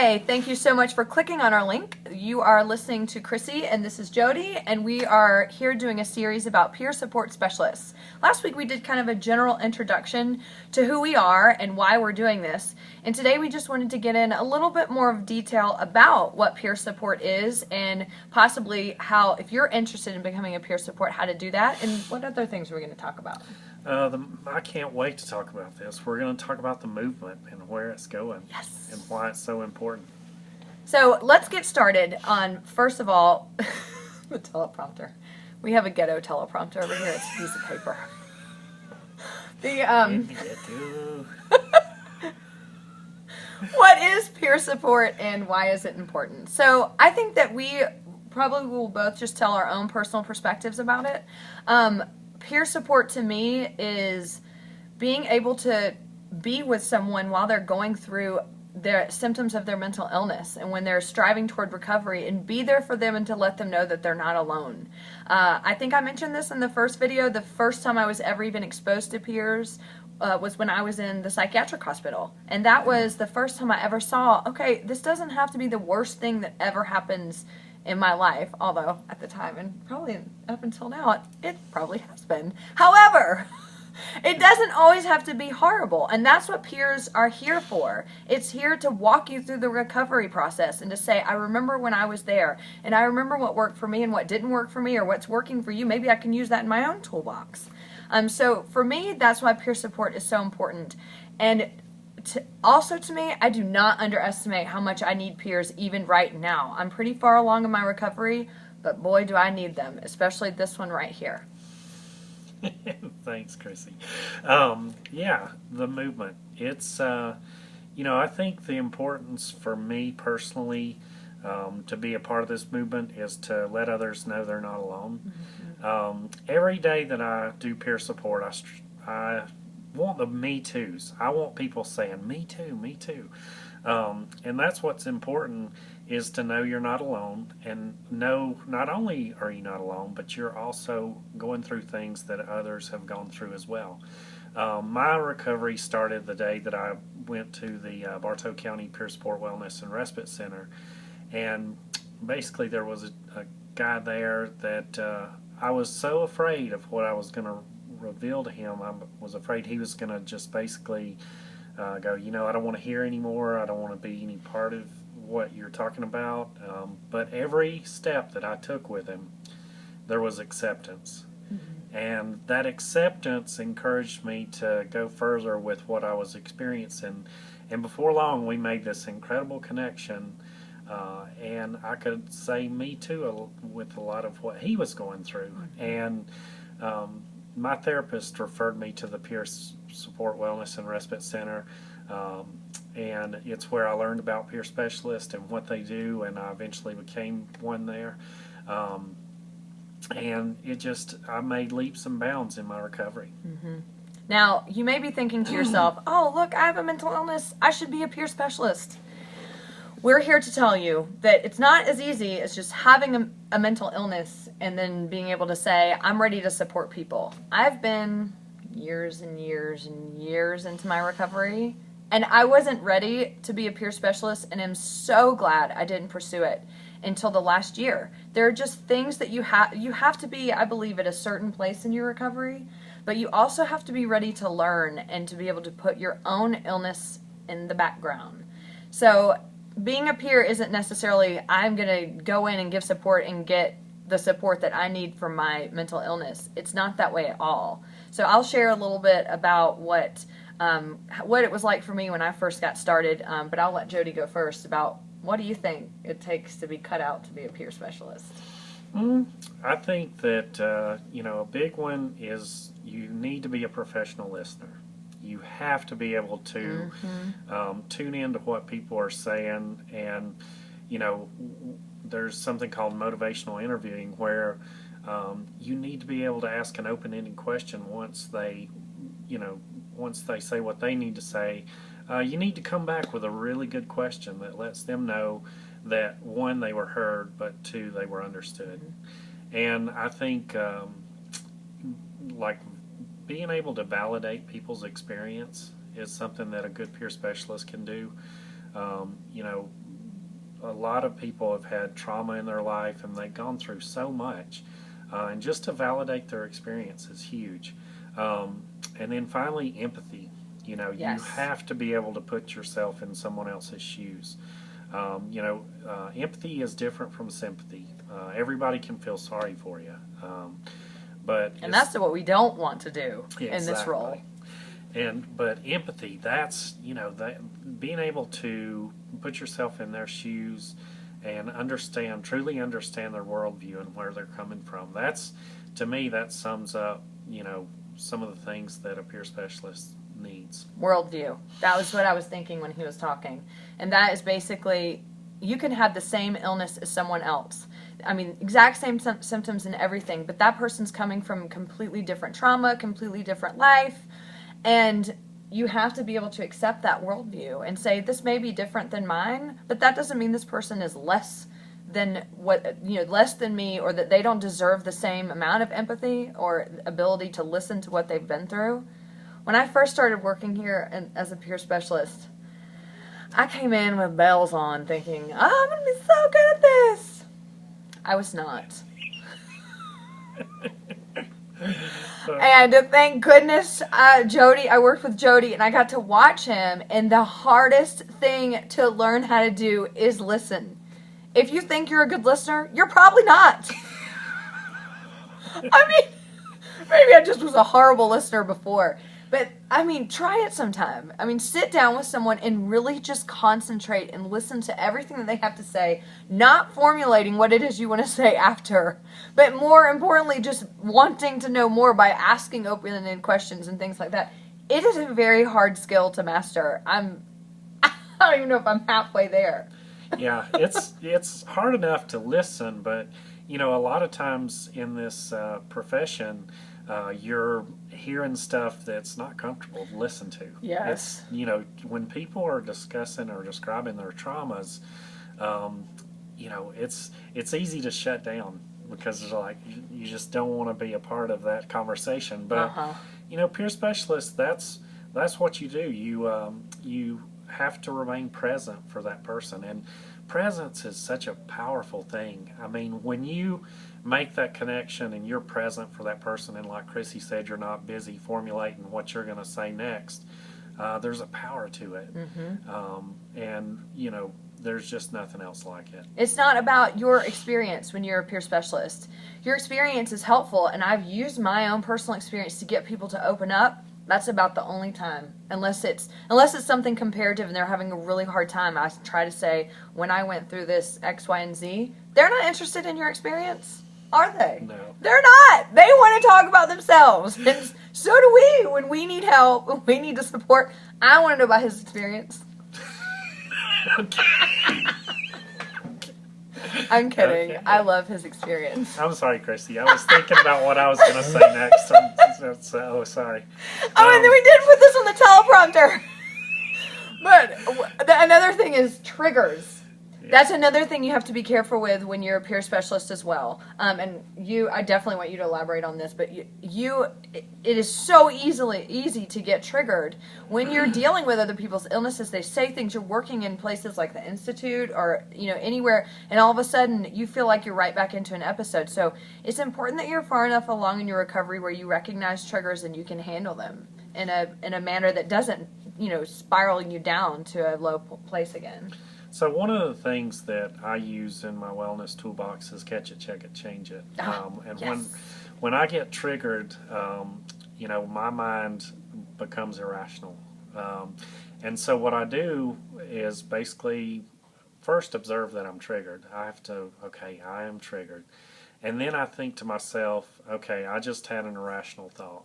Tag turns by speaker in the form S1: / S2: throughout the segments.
S1: Hey, thank you so much for clicking on our link. You are listening to Chrissie, and this is Jody, and we are here doing a series about peer support specialists. Last week we did kind of a general introduction to who we are and why we're doing this, and today we just wanted to get in a little bit more of detail about what peer support is and possibly how, if you're interested in becoming a peer support, how to do that, and what other things we're going to talk about.
S2: I can't wait to talk about this. We're going to talk about the movement and where it's going.
S1: Yes.
S2: And why it's so important.
S1: So let's get started on, first of all, the teleprompter. We have a ghetto teleprompter over here. It's a piece of paper. What is peer support and why is it important? So I think that we probably will both just tell our own personal perspectives about it. Peer support to me is being able to be with someone while they're going through their symptoms of their mental illness and when they're striving toward recovery, and be there for them and to let them know that they're not alone. I think I mentioned this in the first video. The first time I was ever even exposed to peers was when I was in the psychiatric hospital, and that was the first time I ever saw, okay, this doesn't have to be the worst thing that ever happens in my life, although at the time and probably up until now it probably has been. However, it doesn't always have to be horrible, and that's what peers are here for. It's here to walk you through the recovery process and to say, I remember when I was there, and I remember what worked for me and what didn't work for me, or what's working for you. Maybe I can use that in my own toolbox. So for me, that's why peer support is so important. And also to me, I do not underestimate how much I need peers even right now. I'm pretty far along in my recovery, but boy do I need them, especially this one right here.
S2: Thanks, Chrissie. Yeah, the movement. It's, I think the importance for me personally to be a part of this movement is to let others know they're not alone. Mm-hmm. Every day that I do peer support, I want the me toos. I want people saying, me too, me too. And that's what's important, is to know you're not alone, and know not only are you not alone, but you're also going through things that others have gone through as well. My recovery started the day that I went to the Bartow County Peer Support Wellness and Respite Center, and basically there was a guy there that I was so afraid of what I was going to reveal to him. I was afraid he was going to just basically go, I don't want to hear anymore. I don't want to be any part of what you're talking about. But every step that I took with him, there was acceptance. Mm-hmm. And that acceptance encouraged me to go further with what I was experiencing. And before long, we made this incredible connection. And I could say me too with a lot of what he was going through. Mm-hmm. And my therapist referred me to the Peer Support Wellness and Respite Center, and it's where I learned about peer specialists and what they do, and I eventually became one there. And I made leaps and bounds in my recovery.
S1: Mm-hmm. Now, you may be thinking to yourself, oh, look, I have a mental illness. I should be a peer specialist. We're here to tell you that it's not as easy as just having a mental illness and then being able to say, I'm ready to support people. I've been years and years and years into my recovery, and I wasn't ready to be a peer specialist, and I'm so glad I didn't pursue it until the last year. There are just things that you have to be, I believe, at a certain place in your recovery, but you also have to be ready to learn and to be able to put your own illness in the background. So being a peer isn't necessarily, I'm going to go in and give support and get the support that I need for my mental illness. It's not that way at all. So I'll share a little bit about what it was like for me when I first got started, but I'll let Jody go first about what do you think it takes to be cut out to be a peer specialist?
S2: I think that, a big one is you need to be a professional listener. You have to be able to tune into what people are saying, and there's something called motivational interviewing where you need to be able to ask an open-ended question once they say what they need to say. You need to come back with a really good question that lets them know that, one, they were heard, but two, they were understood. Mm-hmm. And I think being able to validate people's experience is something that a good peer specialist can do. a lot of people have had trauma in their life and they've gone through so much. And just to validate their experience is huge. And then finally, empathy. You know,
S1: Yes.
S2: you have to be able to put yourself in someone else's shoes. Empathy is different from sympathy. Everybody can feel sorry for you.
S1: And that's what we don't want to do in this role.
S2: But empathy, that's, that being able to put yourself in their shoes and truly understand their worldview and where they're coming from. That's, to me, that sums up, some of the things that a peer specialist needs.
S1: Worldview. That was what I was thinking when he was talking. And that is basically, you can have the same illness as someone else. I mean, exact same symptoms and everything, but that person's coming from completely different trauma, completely different life, and you have to be able to accept that worldview and say, this may be different than mine, but that doesn't mean this person is less than less than me, or that they don't deserve the same amount of empathy or ability to listen to what they've been through. When I first started working here as a peer specialist, I came in with bells on thinking, oh, I'm going to be so good at this. I was not. And thank goodness, I worked with Jody, and I got to watch him, and the hardest thing to learn how to do is listen. If you think you're a good listener, you're probably not. I mean, maybe I just was a horrible listener before. But, try it sometime. Sit down with someone and really just concentrate and listen to everything that they have to say, not formulating what it is you want to say after, but more importantly, just wanting to know more by asking open-ended questions and things like that. It is a very hard skill to master. I don't even know if I'm halfway there.
S2: Yeah, it's hard enough to listen, but, a lot of times in this profession, you're hearing stuff that's not comfortable to listen to.
S1: Yes.
S2: When people are discussing or describing their traumas, it's easy to shut down because it's like you just don't want to be a part of that conversation. But peer specialists, that's what you do. You have to remain present for that person, and presence is such a powerful thing. When you make that connection and you're present for that person, and like Chrissy said, you're not busy formulating what you're going to say next, there's a power to it. And there's just nothing else like it.
S1: It's not about your experience when you're a peer specialist. Your experience is helpful, and I've used my own personal experience to get people to open up. That's about the only time. Unless it's something comparative and they're having a really hard time, I try to say, when I went through this X, Y, and Z, they're not interested in your experience, are they?
S2: No.
S1: They're not. They want to talk about themselves. And so do we. When we need help, when we need to support, I want to know about his experience. I'm kidding.
S2: Okay.
S1: I love his experience.
S2: I'm sorry, Christy. I was thinking about what I was going to say next. So sorry.
S1: And then we did put this on the teleprompter. But another thing is triggers. Yeah. That's another thing you have to be careful with when you're a peer specialist as well. And I definitely want you to elaborate on this, but it is so easy to get triggered when you're dealing with other people's illnesses. They say things. You're working in places like the Institute or anywhere, and all of a sudden you feel like you're right back into an episode. So it's important that you're far enough along in your recovery where you recognize triggers and you can handle them in a manner that doesn't spiraling you down to a low place again.
S2: So one of the things that I use in my wellness toolbox is catch it, check it, change it.
S1: Yes.
S2: When I get triggered, my mind becomes irrational. And so what I do is basically first observe that I'm triggered. I have to, I am triggered. And then I think to myself, I just had an irrational thought.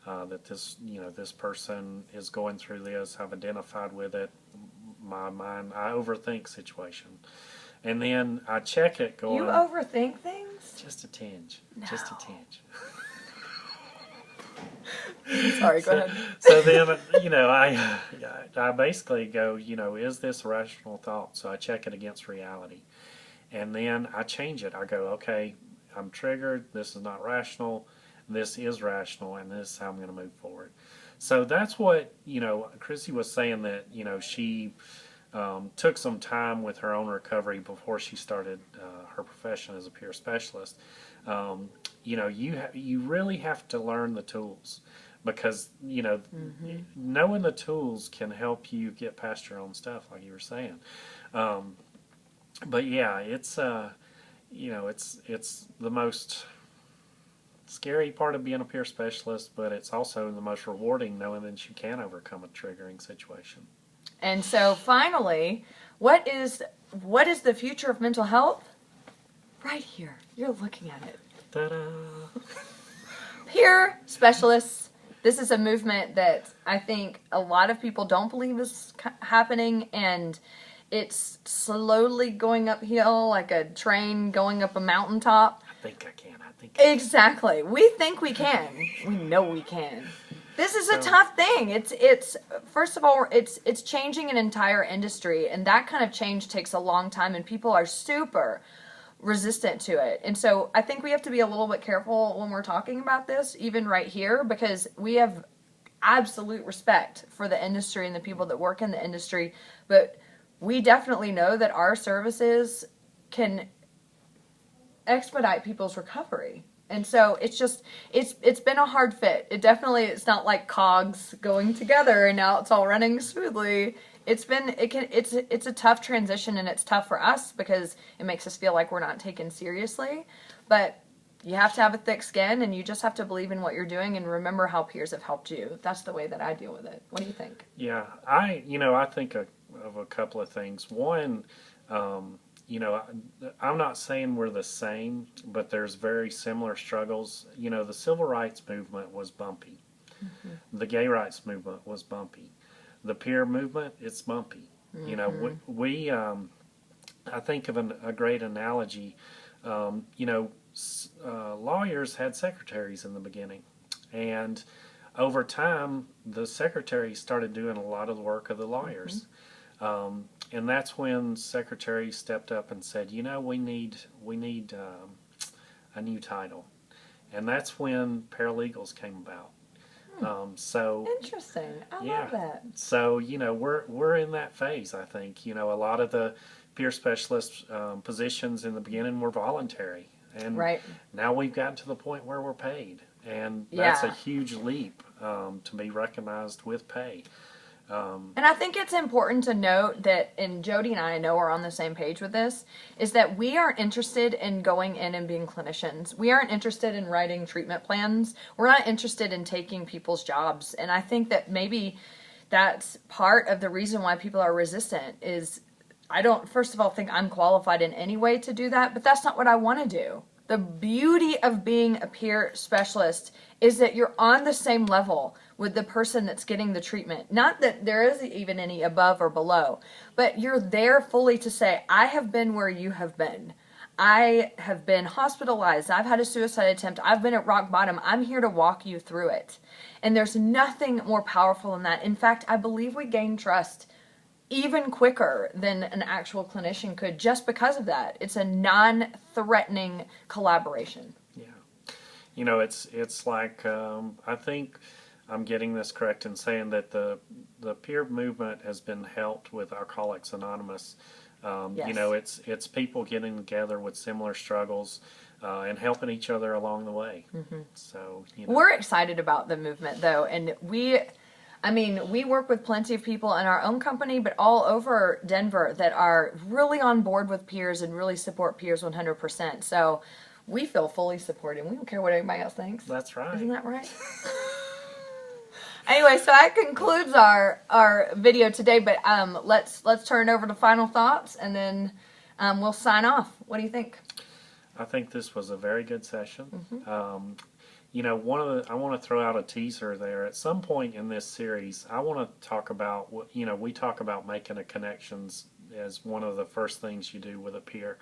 S2: That this person is going through this. I've identified with it. My mind, I overthink situation, and then I check it. Going,
S1: you overthink things?
S2: Just a tinge.
S1: No.
S2: Just a tinge.
S1: Sorry, go ahead.
S2: So then, I basically go, is this a rational thought? So I check it against reality, and then I change it. I go, I'm triggered. This is not rational. This is rational, and this is how I'm going to move forward. So that's what, Chrissy was saying, that, she took some time with her own recovery before she started her profession as a peer specialist. You really have to learn the tools, because knowing the tools can help you get past your own stuff, like you were saying. But yeah, it's it's the most scary part of being a peer specialist, but it's also the most rewarding, knowing that you can overcome a triggering situation.
S1: And so finally, what is the future of mental health? Right here. You're looking at it.
S2: Ta-da!
S1: Peer specialists. This is a movement that I think a lot of people don't believe is happening, and it's slowly going uphill like a train going up a mountaintop.
S2: I think I can.
S1: Exactly. We think we can. We know we can. This is a tough thing. It's first of all, it's changing an entire industry, and that kind of change takes a long time, and people are super resistant to it. And so I think we have to be a little bit careful when we're talking about this, even right here, because we have absolute respect for the industry and the people that work in the industry, but we definitely know that our services can expedite people's recovery. And so it's been a hard fit. It's not like cogs going together and now it's all running smoothly. It's a tough transition, and it's tough for us because it makes us feel like we're not taken seriously. But you have to have a thick skin, and you just have to believe in what you're doing and remember how peers have helped you. That's the way that I deal with it. What do you think?
S2: Yeah, I think of a couple of things. One, I'm not saying we're the same, but there's very similar struggles. The civil rights movement was bumpy. Mm-hmm. The gay rights movement was bumpy. The peer movement, it's bumpy. Mm-hmm. We I think of a great analogy. Lawyers had secretaries in the beginning, and over time, the secretaries started doing a lot of the work of the lawyers. Mm-hmm. And that's when secretaries stepped up and said, we need a new title. And that's when paralegals came about. So
S1: interesting. I love that.
S2: So, we're in that phase, I think. A lot of the peer specialist positions in the beginning were voluntary. And now we've gotten to the point where we're paid. And that's a huge leap to be recognized with pay.
S1: And I think it's important to note that, and Jody and I know are on the same page with this, is that we aren't interested in going in and being clinicians. We aren't interested in writing treatment plans. We're not interested in taking people's jobs. And I think that maybe that's part of the reason why people are resistant is I don't, first of all, think I'm qualified in any way to do that, but that's not what I want to do. The beauty of being a peer specialist is that you're on the same level with the person that's getting the treatment. Not that there is even any above or below, but you're there fully to say, I have been where you have been. I have been hospitalized. I've had a suicide attempt. I've been at rock bottom. I'm here to walk you through it. And there's nothing more powerful than that. In fact, I believe we gain trust even quicker than an actual clinician could just because of that. It's a non-threatening collaboration.
S2: Yeah. It's like, I think I'm getting this correct in saying that the peer movement has been helped with Alcoholics Anonymous.
S1: Yes.
S2: It's people getting together with similar struggles and helping each other along the way. Mm-hmm. So,
S1: We're excited about the movement, though, and we work with plenty of people in our own company, but all over Denver that are really on board with peers and really support peers 100%. So we feel fully supported. We don't care what anybody else thinks.
S2: That's right.
S1: Isn't that right? Anyway, so that concludes our video today, but let's turn it over to final thoughts, and then we'll sign off. What do you think?
S2: I think this was a very good session.
S1: Mm-hmm.
S2: I want to throw out a teaser there. At some point in this series, I want to talk about we talk about making a connections as one of the first things you do with a peer.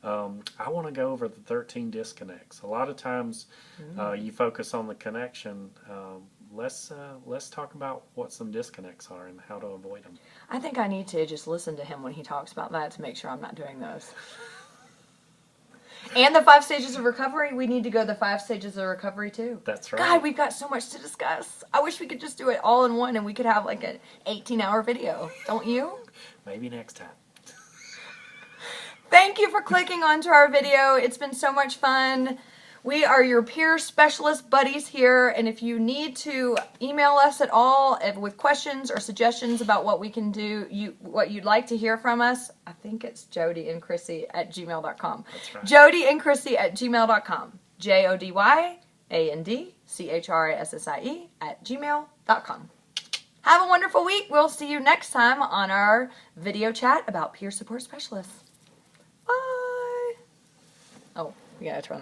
S2: I want to go over the 13 disconnects. A lot of times, you focus on the connection. Let's talk about what some disconnects are and how to avoid them.
S1: I think I need to just listen to him when he talks about that to make sure I'm not doing those. And the 5 stages of recovery, we need to go the 5 stages of recovery too.
S2: That's right.
S1: God, we've got so much to discuss. I wish we could just do it all in one and we could have like an 18-hour video. Don't you?
S2: Maybe next time.
S1: Thank you for clicking onto our video. It's been so much fun. We are your peer specialist buddies here, and if you need to email us at all with questions or suggestions about what we can do, what you'd like to hear from us, I think it's Jody and Chrissie at gmail.com.
S2: That's right.
S1: Jody and Chrissie at gmail.com. JodyandChrissie at gmail.com. Have a wonderful week. We'll see you next time on our video chat about peer support specialists. Bye. Oh, we gotta turn off.